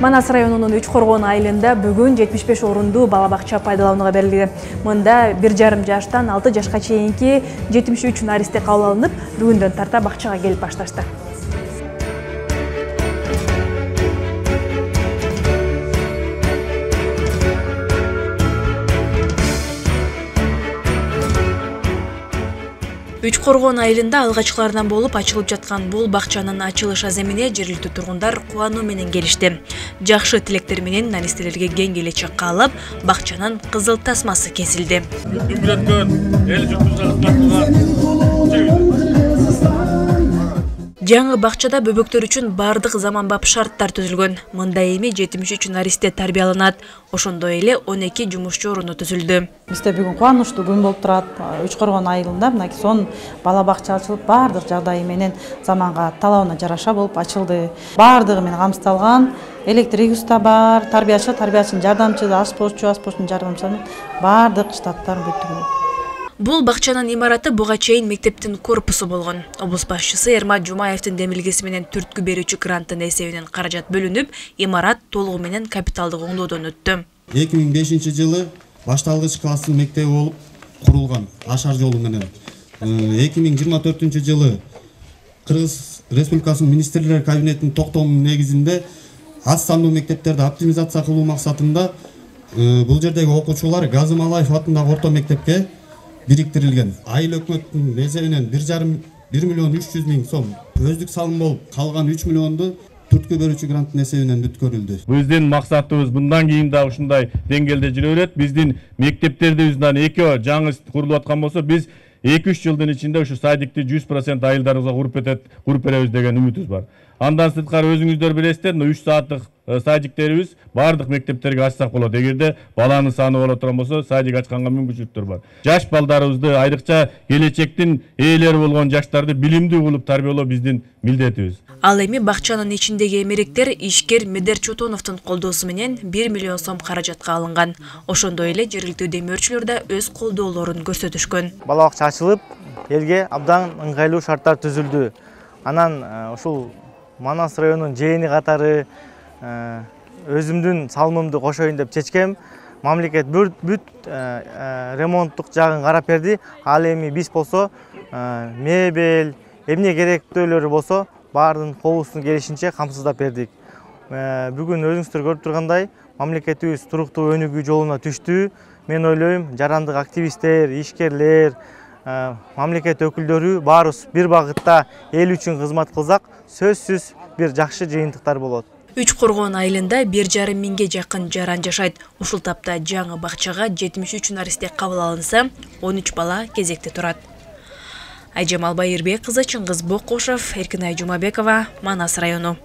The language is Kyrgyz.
Манас районунун Үч Коргон айылында бүгүн 75 орунду бала бакча пайдаланууга берилди. Мында 1,5 жаштан 6 жашка чейинки 73 наристе кабыл алынып, бүгүндөн тарта бакчага келип башташты. Үч Коргон айылында алгачкылардан болуп ачылып жаткан бул бакчанын ачылыш аземине жергиликтүү тургундар кубануу менен келишти. Жакшы тилектер менен наристелерге кең келечек каалап, бакчанын кызыл тасмасы кесилди. Жаңы бакчада бөбөктөр үчүн бардык заманбап шарттар түзүлгөн. Мында эми 73 наристе тарбияланат. Ошондой эле 12 жумушчу орunu түзүлдү. Бизде бүгүн кубанычтуу күн болуп турат. Үч Коргон айылында мынакей сон бала бакча ачылып, бардык жагдайы менен заманга талабына жараша болуп ачылды. Бардыгы менен камсыздалган. Электрик уста бар, тарбиячынын жардамчысы, ашпозчунун жардамчысы, бардык штаттар бүттү. Бул бакчанын имараты буга чейин мектептин корпусу болгон. Облус башчысы Эрмат Жумаевдин демилгеси менен түрткү берүүчү гранттын эсебинен каражат бөлүнүп, имарат толугу менен капиталдык оңдоодон өттү. 2005-жылы башталгыч класстын мектеби болуп курулган ашар жолу менен. 2024-жылы Кыргыз Республикасынын министрлер кабинетинин токтомунун негизинде аз сандуу мектептерди оптимизация кылуу максатында бул жердеги окуучулар Газым Алаев атындагы орто мектепке бириктирилген. Айыл өкмөттүн эсебинен 1,3 миллион сом өздүк салым болуп, калган 3 миллионду түрткү берүүчү гранттын эсебинен бүткөрүлдү. Биздин максатыбыз мындан кийин да ушундай деңгээлде жүрө берет. Биздин мектептерибизден экөө жаңы курулуп аткан болсо, биз 2-3 жылдын ичинде ушу садикти 100% айылдарыбызга куруп беребиз деген үмүтүбүз бар. Андан сырткары өзүңүздөр билесиздер, 3 сааттык садиктерибиз бардык мектептерге ачсак болот. Эгерде баланын саны боло турган болсо, садик ачканга мүмкүнчүлүктөр бар. Жаш балдарыбызды, айрыкча келечектин ээлери болгон жаштарды билимдүү кылып тарбиялоо биздин милдетибиз. Ал эми бакчанын ичиндеги эмеректер ишкер Медер Чотоновдун колдоосу менен 1 миллион сом каражатка алынган. Ошондой эле жергиликтүү демөөрчүлөр да өз колдоолорун көрсөтүшкөн. Бала бакча ачылып, элге абдан ыңгайлуу шарттар түзүлдү. Анан ушул Манас районунун жээни катары өзүмдүн салымымды кошоюн деп чечкем. Мамлекет бүт ремонттук жагын карап берди. Ал эми биз болсо мебель, эмне керектүүлөрү болсо баардын колубуздун келишинче камсыздап бердик. Бүгүн өзүңүздөр көрүп тургандай, мамлекетибиз туруктуу өнүгүү жолуна түштү. Мен ойлойм, жарандык активисттер, ишкерлер, мамлекет өкүлдөрү баарыбыз бир багытта эл үчүн кызмат кылсак, сөзсүз бир жакшы жыйынтыктар болот. Үч Коргон айылында 1,5 миңге жакын жаран жашайт. Ушул тапта жаңы бакчага 73 наристе кабыл алынса, 13 бала кезекте турат. Айжамал Байырбек кызы, Чыңгыз Бокошев, Эркинай Жумабекова, Манас району.